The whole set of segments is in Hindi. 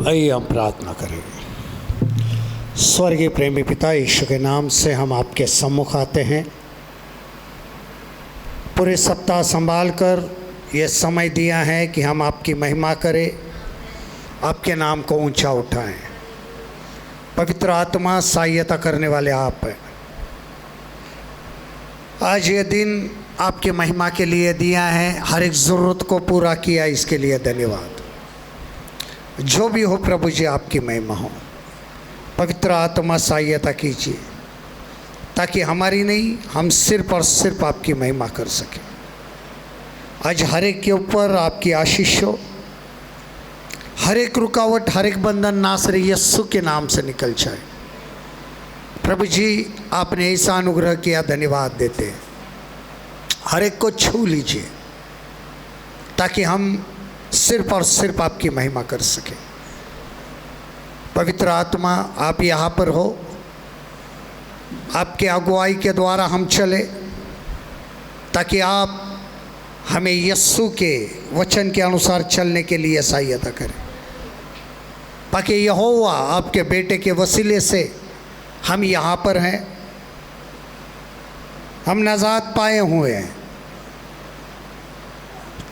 आइए हम प्रार्थना करेंगे। स्वर्गीय प्रेमी पिता, यीशु के नाम से हम आपके सम्मुख आते हैं। पूरे सप्ताह संभाल कर ये समय दिया है कि हम आपकी महिमा करें, आपके नाम को ऊंचा उठाएं। पवित्र आत्मा सहायता करने वाले आप हैं। आज ये दिन आपकी महिमा के लिए दिया है, हर एक ज़रूरत को पूरा किया, इसके लिए धन्यवाद। जो भी हो प्रभु जी, आपकी महिमा हो। पवित्र आत्मा सहायता कीजिए ताकि हमारी नहीं, हम सिर्फ और सिर्फ आपकी महिमा कर सकें। आज हर एक के ऊपर आपकी आशीष हो, हर एक रुकावट, हर एक बंधन नासरी यीशु के नाम से निकल जाए। प्रभु जी, आपने ऐसा अनुग्रह किया, धन्यवाद देते हैं। हर एक को छू लीजिए ताकि हम सिर्फ और सिर्फ आपकी महिमा कर सके। पवित्र आत्मा, आप यहाँ पर हो, आपके अगुवाई के द्वारा हम चले ताकि आप हमें यीशु के वचन के अनुसार चलने के लिए सहायता करें। ताकि यहोवा आपके बेटे के वसीले से हम यहाँ पर हैं, हम नजात पाए हुए हैं,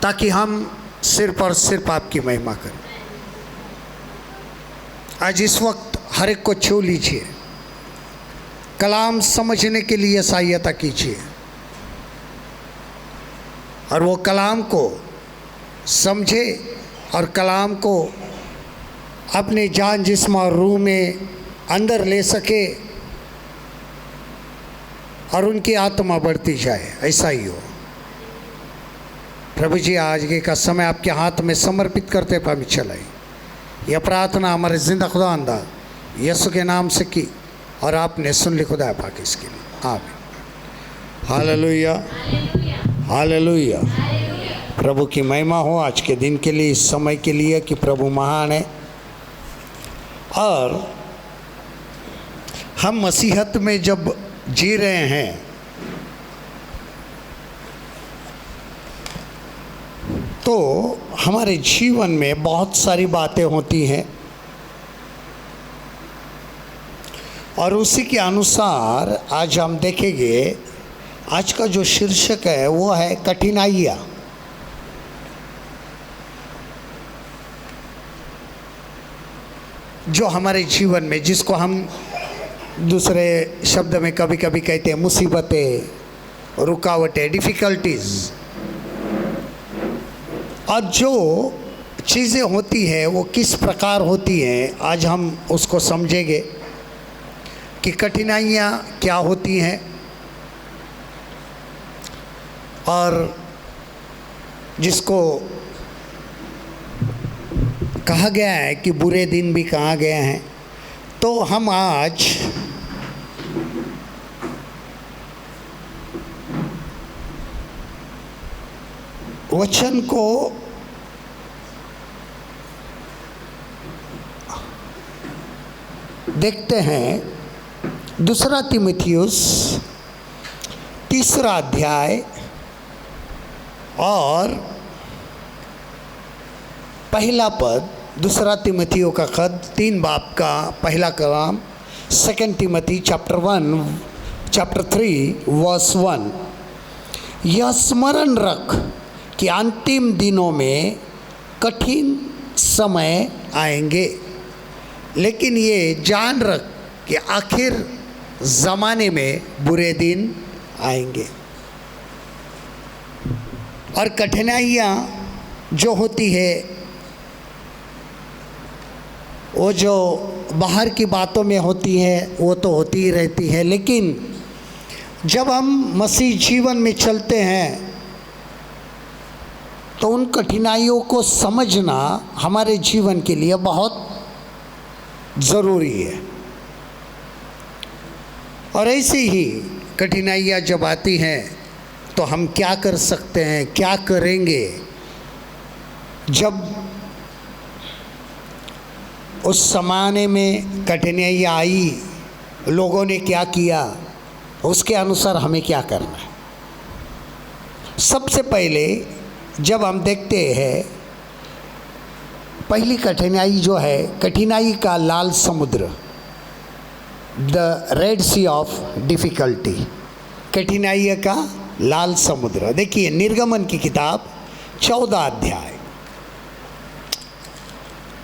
ताकि हम सिर्फ और सिर्फ आपकी महिमा करें। आज इस वक्त हर एक को छू लीजिए, कलाम समझने के लिए सहायता कीजिए और वो कलाम को समझे और कलाम को अपने जान जिस्म और रूह में अंदर ले सके और उनकी आत्मा बढ़ती जाए, ऐसा ही हो। प्रभु जी, आज का समय आपके हाथ में समर्पित करते पामी चलाई। यह प्रार्थना हमारे जिंदा खुदा अंदा यीशु के नाम से की और आपने सुन ली खुदा पाक, इसके लिए आमीन। Hallelujah, hallelujah. प्रभु की महिमा हो आज के दिन के लिए, इस समय के लिए कि प्रभु महान है और हम मसीहत में जब जी रहे हैं तो हमारे जीवन में बहुत सारी बातें होती हैं और उसी के अनुसार आज हम देखेंगे। आज का जो शीर्षक है वो है कठिनाइयाँ। जो हमारे जीवन में, जिसको हम दूसरे शब्द में कभी कभी कहते हैं मुसीबतें, रुकावटें, डिफ़िकल्टीज़, और जो चीज़ें होती हैं वो किस प्रकार होती हैं, आज हम उसको समझेंगे कि कठिनाइयाँ क्या होती हैं और जिसको कहा गया है कि बुरे दिन भी कहा गए हैं। तो हम आज वचन को देखते हैं। दूसरा तीमुथियुस 3 अध्याय और पहला पद, दूसरा तीमुथियुस का खत 3 बाब का पहला कलाम, 2 तीमुथी चैप्टर 3 वर्स 1। यह स्मरण रख कि अंतिम दिनों में कठिन समय आएंगे, लेकिन ये जान रख कि आखिर ज़माने में बुरे दिन आएंगे। और कठिनाइयाँ जो होती है वो जो बाहर की बातों में होती है वो तो होती ही रहती है, लेकिन जब हम मसीह जीवन में चलते हैं तो उन कठिनाइयों को समझना हमारे जीवन के लिए बहुत ज़रूरी है। और ऐसे ही कठिनाइयाँ जब आती हैं तो हम क्या कर सकते हैं, क्या करेंगे जब उस ज़माने में कठिनाइयाँ आई लोगों ने क्या किया, उसके अनुसार हमें क्या करना है। सबसे पहले जब हम देखते हैं, पहली कठिनाई जो है, कठिनाई का लाल समुद्र, the red sea of difficulty, कठिनाई का लाल समुद्र। देखिए निर्गमन की किताब 14 अध्याय,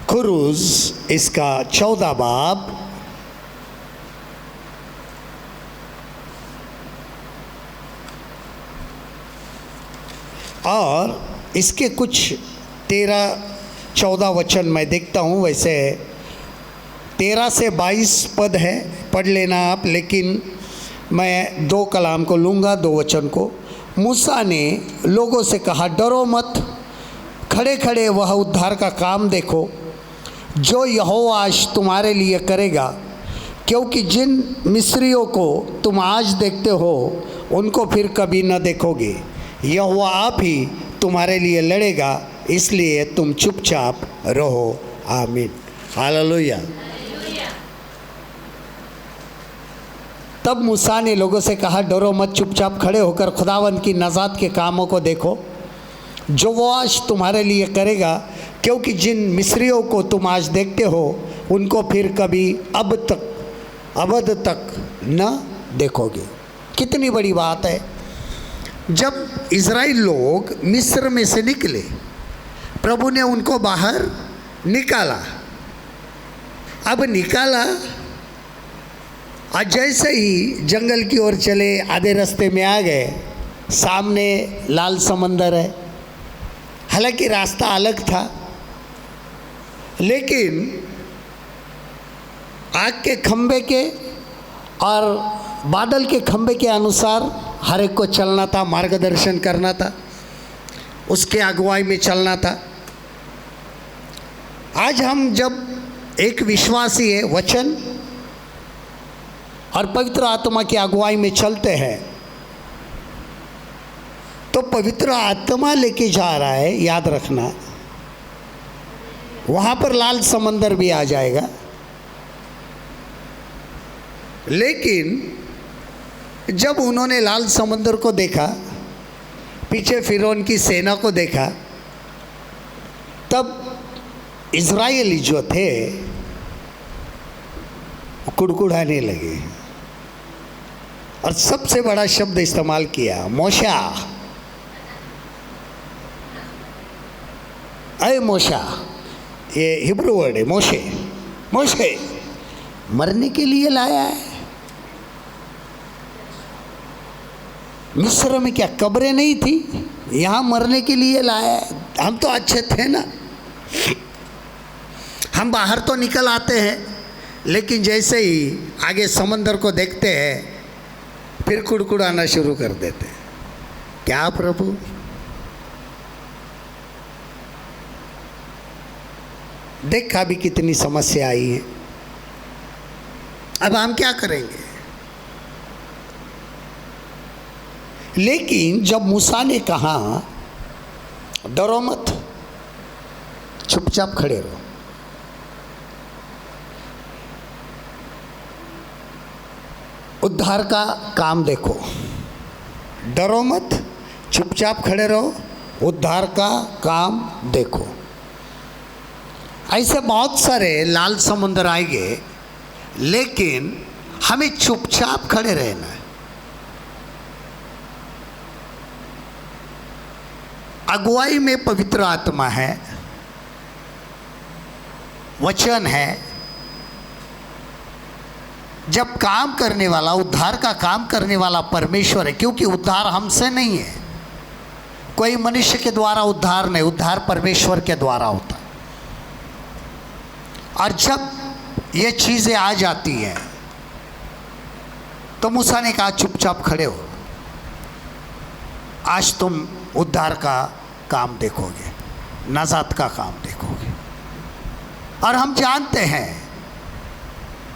खुरूज इसका 14 बाब और इसके कुछ 13-14 वचन मैं देखता हूँ। वैसे 13 से 22 पद है, पढ़ लेना आप, लेकिन मैं 2 कलाम को लूँगा, 2 वचन को। मूसा ने लोगों से कहा, डरो मत, खड़े खड़े वह उद्धार का काम देखो जो यहोवा आज तुम्हारे लिए करेगा, क्योंकि जिन मिस्रियों को तुम आज देखते हो उनको फिर कभी न देखोगे। यहोवा आप ही तुम्हारे लिए लड़ेगा, इसलिए तुम चुपचाप रहो। आमीन, हालेलुया। तब मूसा ने लोगों से कहा, डरो मत, चुपचाप खड़े होकर खुदावंद की नजात के कामों को देखो जो वो आज तुम्हारे लिए करेगा, क्योंकि जिन मिस्रियों को तुम आज देखते हो उनको फिर कभी अबद तक न देखोगे। कितनी बड़ी बात है। जब इज़राइल लोग मिस्र में से निकले, प्रभु ने उनको बाहर निकाला। अब निकाला और जैसे ही जंगल की ओर चले, आधे रास्ते में आ गए, सामने लाल समंदर है। हालांकि रास्ता अलग था, लेकिन आग के खंबे के और बादल के खंबे के अनुसार हर एक को चलना था, मार्गदर्शन करना था, उसके अगुवाई में चलना था। आज हम जब एक विश्वासी है, वचन और पवित्र आत्मा की अगुवाई में चलते हैं, तो पवित्र आत्मा लेके जा रहा है, याद रखना। वहाँ पर लाल समंदर भी आ जाएगा, लेकिन जब उन्होंने लाल समंदर को देखा, पीछे फिरौन की सेना को देखा, तब इज़राइली जो थे कुड़कुड़ाने लगे और सबसे बड़ा शब्द इस्तेमाल किया, मोशा, अय मोशा। ये हिब्रू वर्ड है, मोशे। मोशे मरने के लिए लाया है। मिस्र में क्या कब्रें नहीं थी? यहाँ मरने के लिए लाया है। हम तो अच्छे थे ना, हम बाहर तो निकल आते हैं, लेकिन जैसे ही आगे समंदर को देखते हैं फिर कुड़कुड़ाना शुरू कर देते हैं। क्या प्रभु, देखा भी कितनी समस्या आई है। अब हम क्या करेंगे? लेकिन जब मूसा ने कहा, डरो मत, चुपचाप खड़े रहो, उद्धार का काम देखो, डरो मत, चुपचाप खड़े रहो, उद्धार का काम देखो। ऐसे बहुत सारे लाल समुद्र आएंगे, लेकिन हमें चुपचाप खड़े रहना है। अगुवाई में पवित्र आत्मा है, वचन है। जब काम करने वाला, उद्धार का काम करने वाला परमेश्वर है, क्योंकि उद्धार हमसे नहीं है, कोई मनुष्य के द्वारा उद्धार नहीं, उद्धार परमेश्वर के द्वारा होता। और जब ये चीज़ें आ जाती हैं तो मूसा ने कहा, चुपचाप खड़े हो, आज तुम उद्धार का काम देखोगे, नजात का काम देखोगे। और हम जानते हैं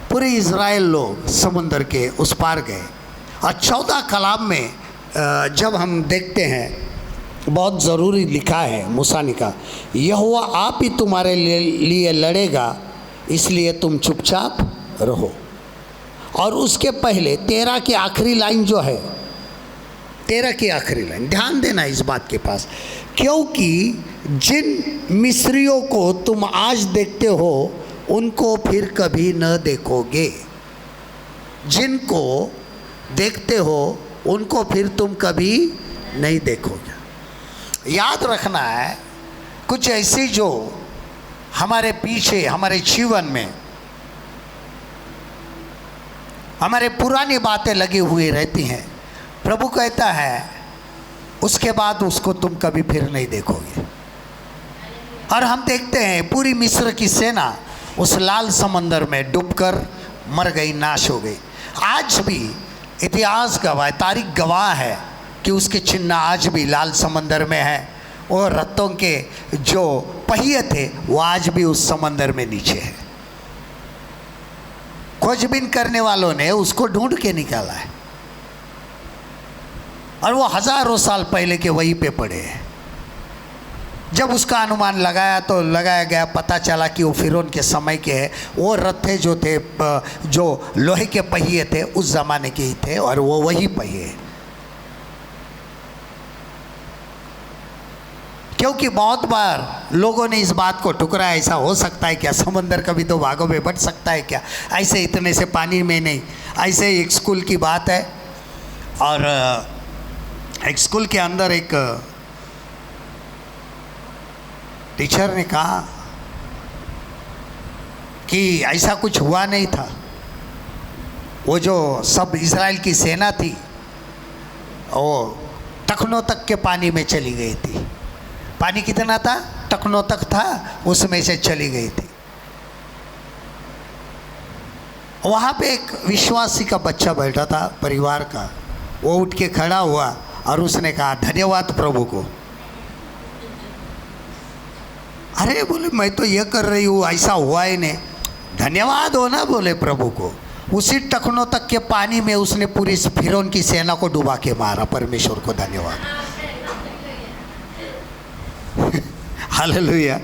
पूरे इज़राइल लोग समुंदर के उस पार गए। और 14 कलाम में जब हम देखते हैं, बहुत ज़रूरी लिखा है, मूसा ने कहा, यहोवा आप ही तुम्हारे लिए लड़ेगा, इसलिए तुम चुपचाप रहो। और उसके पहले 13 की आखिरी लाइन जो है, 13 की आखिरी लाइन, ध्यान देना इस बात के पास, क्योंकि जिन मिस्रियों को तुम आज देखते हो उनको फिर कभी न देखोगे। जिनको देखते हो उनको फिर तुम कभी नहीं देखोगे। याद रखना है, कुछ ऐसी जो हमारे पीछे, हमारे जीवन में हमारे पुरानी बातें लगी हुई रहती हैं, प्रभु कहता है उसके बाद उसको तुम कभी फिर नहीं देखोगे। और हम देखते हैं पूरी मिस्र की सेना उस लाल समंदर में डूबकर मर गई, नाश हो गई। आज भी इतिहास गवाह, तारीख गवाह है कि उसके चिन्ह आज भी लाल समंदर में है, और रथों के जो पहिए थे वो आज भी उस समंदर में नीचे है। खोजबीन करने वालों ने उसको ढूंढ के निकाला है, और वो हजारों साल पहले के वहीं पे पड़े हैं। जब उसका अनुमान लगाया तो लगाया गया, पता चला कि वो फिरौन के समय के हैं। वो रथे जो थे, जो लोहे के पहिए थे, उस ज़माने के ही थे, और वो वही पहिए हैं। क्योंकि बहुत बार लोगों ने इस बात को ठुकराया, ऐसा हो सकता है क्या, समंदर कभी तो भागों में बट सकता है क्या, ऐसे इतने से पानी में नहीं। ऐसे एक स्कूल की बात है, और एक स्कूल के अंदर एक टीचर ने कहा कि ऐसा कुछ हुआ नहीं था। वो जो सब इजराइल की सेना थी वो टखनों तक के पानी में चली गई थी। पानी कितना था? टखनों तक था, उसमें से चली गई थी। वहाँ पे एक विश्वासी का बच्चा बैठा था, परिवार का। वो उठ के खड़ा हुआ और उसने कहा, धन्यवाद प्रभु को। अरे बोले, मैं तो ये कर रही हूँ, ऐसा हुआ ही नहीं। धन्यवाद हो ना, बोले प्रभु को। उसी टखनों तक के पानी में उसने पूरी फिरौन की सेना को डुबा के मारा। परमेश्वर को धन्यवाद। हालेलुया।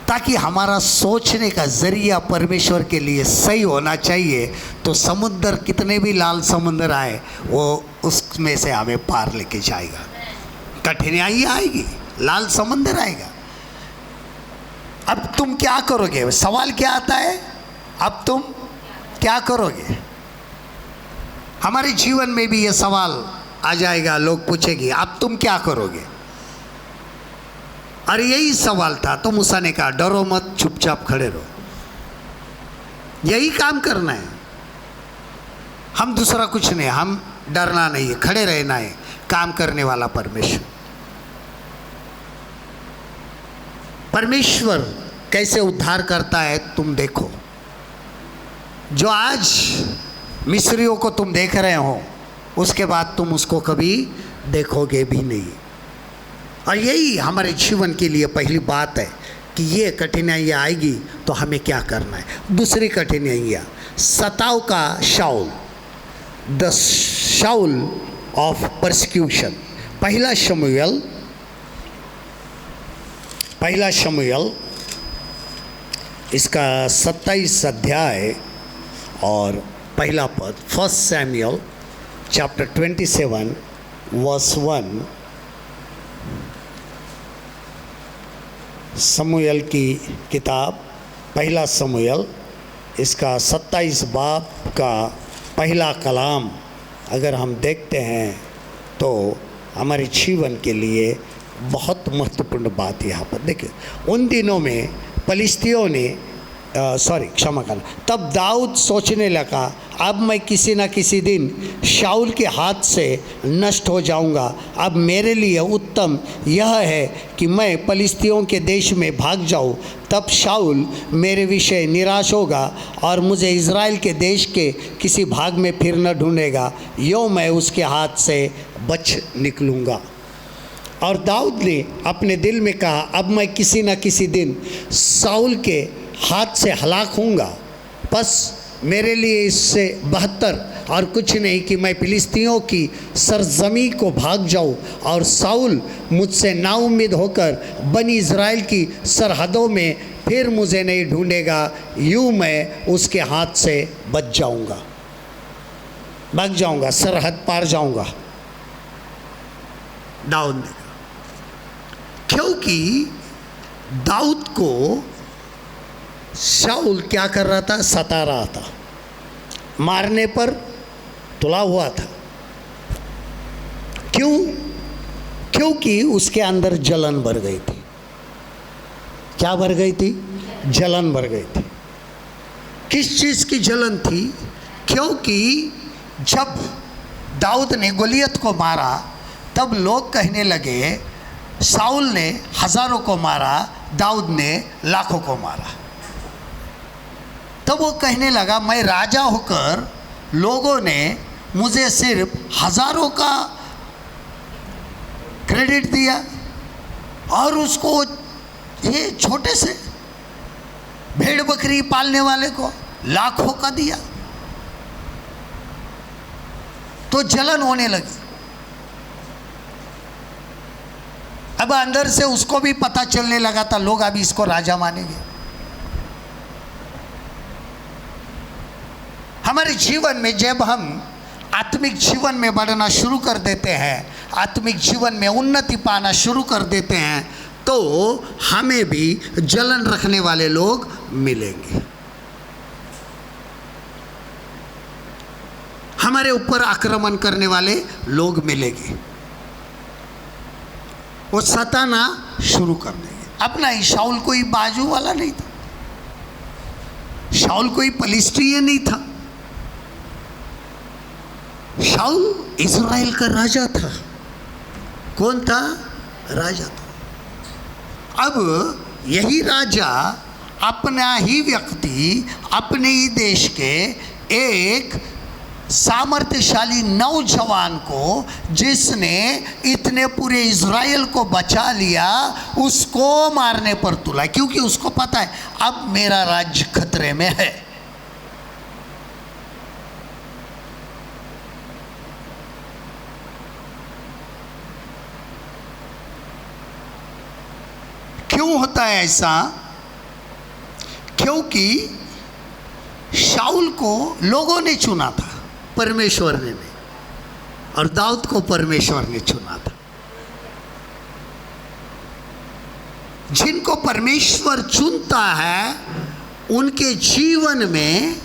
ताकि हमारा सोचने का जरिया परमेश्वर के लिए सही होना चाहिए, तो समुद्र कितने भी लाल समुद्र आए, वो उसमें से हमें पार लेके जाएगा। कठिनाई आएगी, लाल समुद्र आएगा। अब तुम क्या करोगे? सवाल क्या आता है, अब तुम क्या करोगे? हमारे जीवन में भी ये सवाल आ जाएगा, लोग पूछेंगे अब तुम क्या करोगे? और यही सवाल था, तो मूसा ने कहा, डरो मत, चुपचाप खड़े रहो। यही काम करना है, हम दूसरा कुछ नहीं, हम डरना नहीं है, खड़े रहना है। काम करने वाला परमेश्वर। परमेश्वर कैसे उद्धार करता है तुम देखो। जो आज मिस्रियों को तुम देख रहे हो, उसके बाद तुम उसको कभी देखोगे भी नहीं। और यही हमारे जीवन के लिए पहली बात है कि ये कठिनाइयाँ आएगी तो हमें क्या करना है। दूसरी कठिनाइयाँ, सताव का शाऊल, द शाऊल ऑफ परसिक्यूशन। पहला शमूएल इसका 27 अध्याय और पहला पद, 1 सैमुएल चैप्टर 27 वर्स 1। शमूएल की किताब पहला शमूएल इसका 27 बाब का पहला कलाम अगर हम देखते हैं तो हमारे जीवन के लिए बहुत महत्वपूर्ण बात यहाँ पर देखिए। उन दिनों में फलिस्तियों ने क्षमा करना, तब दाऊद सोचने लगा, अब मैं किसी न किसी दिन शाऊल के हाथ से नष्ट हो जाऊंगा। अब मेरे लिए उत्तम यह है कि मैं फलिस्तियों के देश में भाग जाऊं, तब शाऊल मेरे विषय निराश होगा और मुझे इज़राइल के देश के किसी भाग में फिर न ढूंढेगा, यूँ मैं उसके हाथ से बच निकलूँगा। और दाऊद ने अपने दिल में कहा, अब मैं किसी न किसी दिन शाऊल के हाथ से हलाक होऊंगा, बस मेरे लिए इससे बेहतर और कुछ नहीं कि मैं फिलिस्तियों की सरजमी को भाग जाऊं और शाऊल मुझसे नाउम्मीद होकर बनी इज़राइल की सरहदों में फिर मुझे नहीं ढूंढेगा, यूं मैं उसके हाथ से बच जाऊंगा, भाग जाऊंगा, सरहद पार जाऊंगा। दाऊद ने कहा, क्योंकि दाऊद को शाऊल क्या कर रहा था, सता रहा था, मारने पर तुला हुआ था। क्यों? क्योंकि उसके अंदर जलन भर गई थी। क्या भर गई थी? जलन भर गई थी। किस चीज़ की जलन थी? क्योंकि जब दाऊद ने गोलियत को मारा तब लोग कहने लगे शाऊल ने हजारों को मारा, दाऊद ने लाखों को मारा। तब वो कहने लगा, मैं राजा होकर लोगों ने मुझे सिर्फ हजारों का क्रेडिट दिया और उसको ये छोटे से भेड़ बकरी पालने वाले को लाखों का दिया। तो जलन होने लगी। अब अंदर से उसको भी पता चलने लगा था, लोग अभी इसको राजा मानेंगे। हमारे जीवन में जब हम आत्मिक जीवन में बढ़ना शुरू कर देते हैं, आत्मिक जीवन में उन्नति पाना शुरू कर देते हैं, तो हमें भी जलन रखने वाले लोग मिलेंगे, हमारे ऊपर आक्रमण करने वाले लोग मिलेंगे। वो सताना शुरू कर देंगे। अपना ही शाऊल कोई बाजू वाला नहीं था, शाऊल कोई पलिस्तीय नहीं था, शाऊल इज़राइल का राजा था। कौन था? राजा था। अब यही राजा अपना ही व्यक्ति, अपने ही देश के एक सामर्थ्यशाली नौजवान को, जिसने इतने पूरे इज़राइल को बचा लिया, उसको मारने पर तुला, क्योंकि उसको पता है अब मेरा राज्य खतरे में है। क्यों होता है ऐसा? क्योंकि शाऊल को लोगों ने चुना था, परमेश्वर ने नहीं, और दाऊद को परमेश्वर ने चुना था। जिनको परमेश्वर चुनता है उनके जीवन में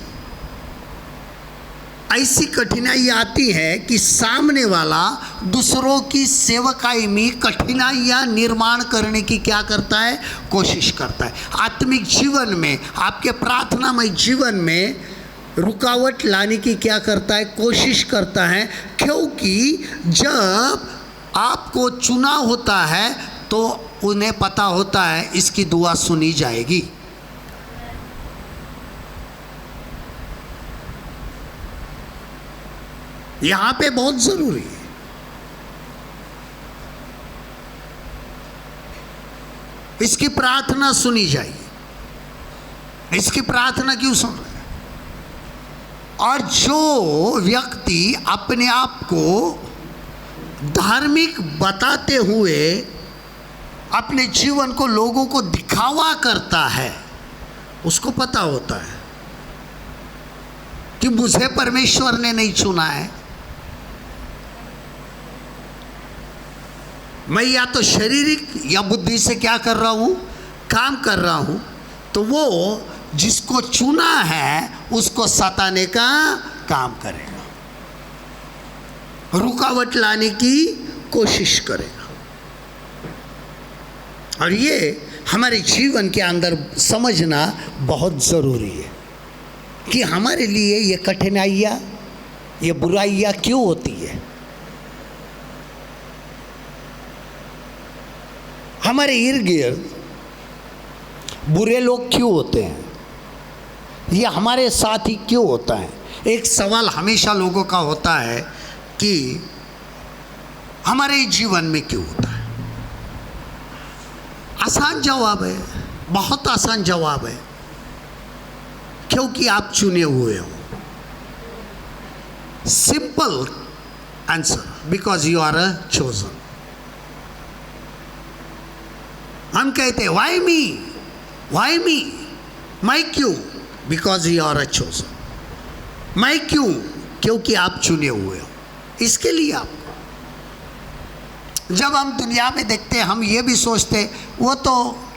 ऐसी कठिनाई आती है कि सामने वाला दूसरों की सेवकाई में कठिनाइयाँ निर्माण करने की क्या करता है? कोशिश करता है। आत्मिक जीवन में, आपके प्रार्थनामय जीवन में रुकावट लाने की क्या करता है? कोशिश करता है। क्योंकि जब आपको चुना होता है तो उन्हें पता होता है इसकी दुआ सुनी जाएगी। यहाँ पे बहुत ज़रूरी है। इसकी प्रार्थना सुनी जाएगी। इसकी प्रार्थना क्यों सुन रहे हैं? और जो व्यक्ति अपने आप को धार्मिक बताते हुए अपने जीवन को लोगों को दिखावा करता है, उसको पता होता है कि मुझे परमेश्वर ने नहीं चुना है, मैं या तो शारीरिक या बुद्धि से क्या कर रहा हूँ? काम कर रहा हूँ। तो वो जिसको चुना है उसको सताने का काम करेगा, रुकावट लाने की कोशिश करेगा। और ये हमारे जीवन के अंदर समझना बहुत ज़रूरी है कि हमारे लिए ये कठिनाइयाँ, ये बुराइयाँ क्यों होती है, हमारे इर्द गिर्द बुरे लोग क्यों होते हैं, ये हमारे साथ ही क्यों होता है। एक सवाल हमेशा लोगों का होता है कि हमारे जीवन में क्यों होता है। आसान जवाब है, बहुत आसान जवाब है, क्योंकि आप चुने हुए हो। Simple answer, because you are a chosen. हम कहते हैं व्हाई मी, वाई मी, मैं क्यों? Because you are a chosen. मैं क्यों? क्योंकि आप चुने हुए हो, इसके लिए आप। जब हम दुनिया में देखते हैं हम ये भी सोचते वो तो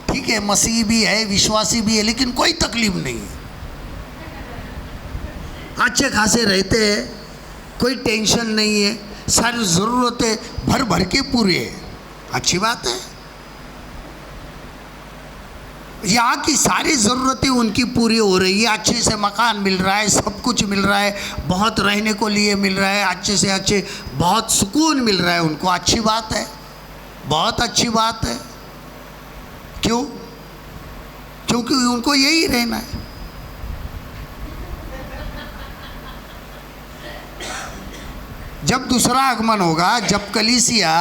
ठीक है, मसीही भी है, विश्वासी भी है, लेकिन कोई तकलीफ नहीं है, अच्छे खासे रहते हैं, कोई टेंशन नहीं है, सारी ज़रूरतें भर भर के पूरे है। अच्छी बात है, यहाँ की सारी ज़रूरतें उनकी पूरी हो रही है, अच्छे से मकान मिल रहा है, सब कुछ मिल रहा है, बहुत रहने को लिए मिल रहा है, अच्छे से अच्छे बहुत सुकून मिल रहा है उनको। अच्छी बात है, बहुत अच्छी बात है। क्यों? क्योंकि उनको यही रहना है। जब दूसरा आगमन होगा, जब कलीसिया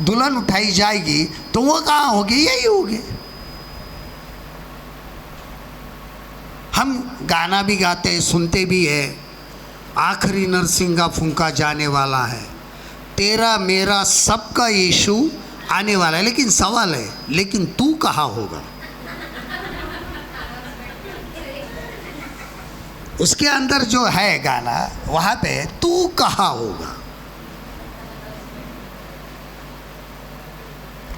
दुल्हन उठाई जाएगी, तो वो कहाँ होगी? यही होगी। हम गाना भी गाते हैं, सुनते भी है, आखिरी नरसिंह का फूंका जाने वाला है, तेरा मेरा सबका यीशु आने वाला है। लेकिन सवाल है, लेकिन तू कहाँ होगा? उसके अंदर जो है गाना, वहाँ पे तू कहाँ होगा?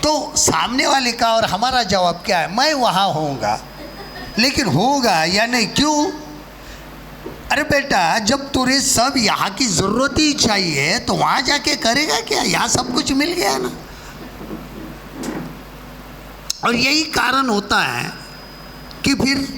तो सामने वाले का और हमारा जवाब क्या है? मैं वहाँ होऊंगा, लेकिन होगा या नहीं? क्यों? अरे बेटा, जब तुझे सब यहाँ की ज़रूरत ही चाहिए तो वहाँ जाके करेगा क्या? यहाँ सब कुछ मिल गया ना। और यही कारण होता है कि फिर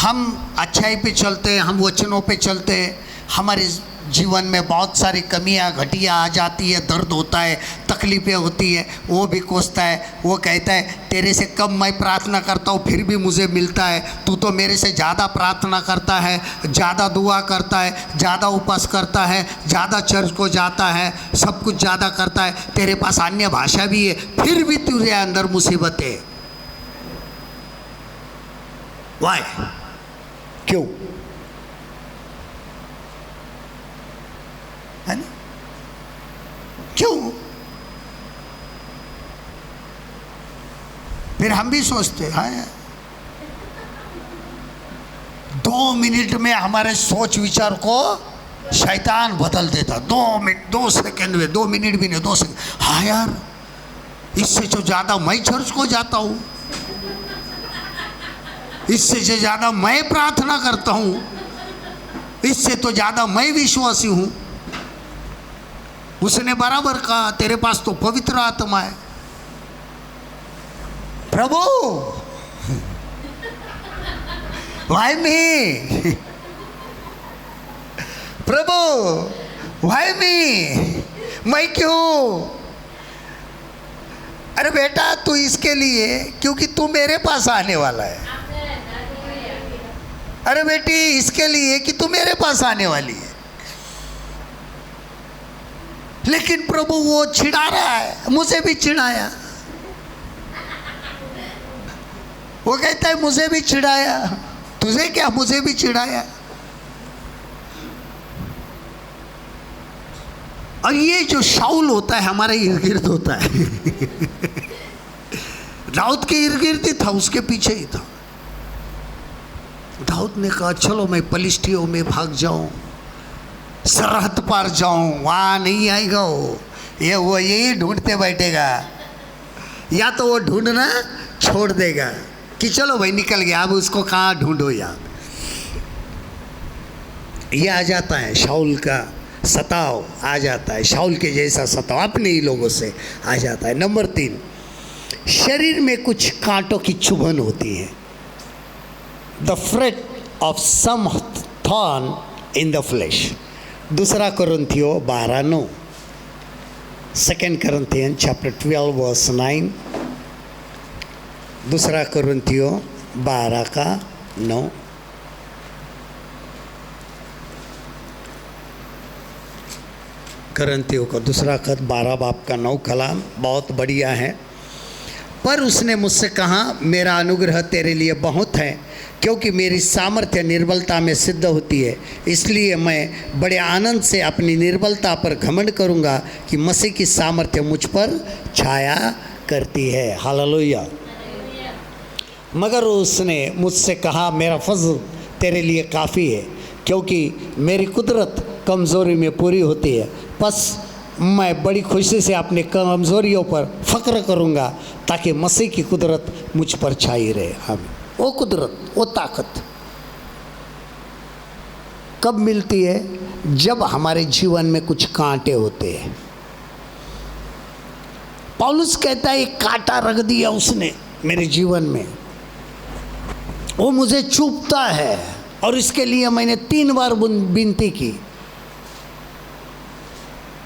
हम अच्छाई पे चलते हैं, हम वचनों पे चलते हैं, हमारे जीवन में बहुत सारी कमियां घटियां आ जाती है, दर्द होता है, तकलीफ़ें होती है, वो भी कोसता है, वो कहता है तेरे से कम मैं प्रार्थना करता हूँ फिर भी मुझे मिलता है, तू तो मेरे से ज़्यादा प्रार्थना करता है, ज़्यादा दुआ करता है, ज़्यादा उपवास करता है, ज़्यादा चर्च को जाता है, सब कुछ ज़्यादा करता है, तेरे पास अन्य भाषा भी है, फिर भी तेरे अंदर मुसीबतें। वाई? क्यों? है ना? क्यों? फिर हम भी सोचते हैं 2 मिनट में हमारे सोच विचार को शैतान बदल देता। 2 मिनट, 2 सेकंड में, 2 मिनट भी नहीं, 2 सेकंड। हाँ यार, इससे जो ज़्यादा मैं चर्च को जाता हूँ, इससे जो ज़्यादा मैं प्रार्थना करता हूँ, इससे तो ज़्यादा मैं विश्वासी हूँ। उसने बराबर कहा, तेरे पास तो पवित्र आत्मा है। प्रभु, वाई मी? प्रभु, वाई मी? मैं क्यों? अरे बेटा, तू इसके लिए क्योंकि तू मेरे पास आने वाला है। अरे बेटी, इसके लिए कि तू मेरे पास आने वाली है। लेकिन प्रभु वो चिढ़ा रहा है, मुझे भी चिढ़ाया। वो कहता है मुझे भी चिढ़ाया। तुझे क्या? मुझे भी चिढ़ाया। और ये जो शाऊल होता है हमारे इर्द गिर्द होता है दाऊद के इर्द गिर्द ही था, उसके पीछे ही था। दाऊद ने कहा चलो मैं पलिश्तियों में भाग जाऊं, सरहद पार जाऊं, वहाँ नहीं आएगा वो यही ढूंढते बैठेगा, या तो वो ढूंढना छोड़ देगा कि चलो भाई निकल गया, अब उसको कहाँ ढूंढो यार। ये आ जाता है शाऊल का सताव, आ जाता है शाऊल के जैसा सताव अपने ही लोगों से आ जाता है। नंबर 3, शरीर में कुछ कांटों की चुभन होती है। The fret of some thorn in the flesh. 2 कोरिन्थियों 12:9। 2 Corinthians chapter 12 verse 9। 2 कोरिन्थियों 12:9। करंथियों का 2 खत 12 बाब का 9 कलाम बहुत बढ़िया है। पर उसने मुझसे कहा, मेरा अनुग्रह तेरे लिए बहुत है, क्योंकि मेरी सामर्थ्य निर्बलता में सिद्ध होती है। इसलिए मैं बड़े आनंद से अपनी निर्बलता पर घमंड करूंगा कि मसीह की सामर्थ्य मुझ पर छाया करती है। हालेलुया। मगर उसने मुझसे कहा, मेरा फज़ल तेरे लिए काफ़ी है, क्योंकि मेरी कुदरत कमज़ोरी में पूरी होती है। बस मैं बड़ी खुशी से अपनी कमज़ोरियों पर फ़ख्र करूँगा, ताकि मसीह की कुदरत मुझ पर छाई रहे। हम वो कुदरत, वो ताकत कब मिलती है? जब हमारे जीवन में कुछ कांटे होते हैं। पौलुस कहता है, एक कांटा रख दिया उसने मेरे जीवन में, वो मुझे चुभता है, और इसके लिए मैंने 3 बार विनती की,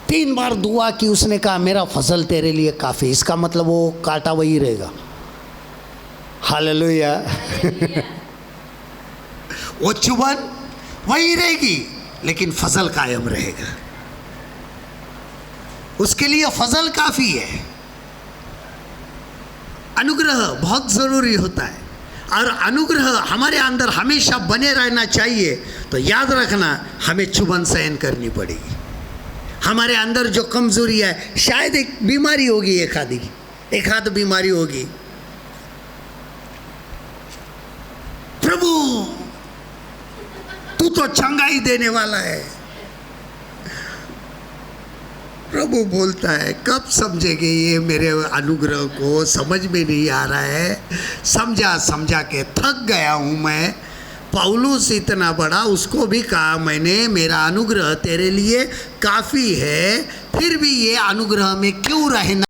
3 बार दुआ की। उसने कहा, मेरा फजल तेरे लिए काफ़ी। इसका मतलब वो कांटा वही रहेगा। हालेलुया। वो चुभन वही रहेगी, लेकिन फजल कायम रहेगा। उसके लिए फजल काफ़ी है। अनुग्रह बहुत ज़रूरी होता है, और अनुग्रह हमारे अंदर हमेशा बने रहना चाहिए। तो याद रखना, हमें चुभन सहन करनी पड़ेगी। हमारे अंदर जो कमज़ोरी है, शायद एक बीमारी होगी, एक आध बीमारी होगी। प्रभु तू तो चंगाई देने वाला है। प्रभु बोलता है, कब समझेंगे ये मेरे अनुग्रह को? समझ में नहीं आ रहा है। समझा के थक गया हूँ मैं। पौलुस इतना बड़ा, उसको भी कहा मैंने, मेरा अनुग्रह तेरे लिए काफ़ी है। फिर भी ये अनुग्रह में क्यों रहना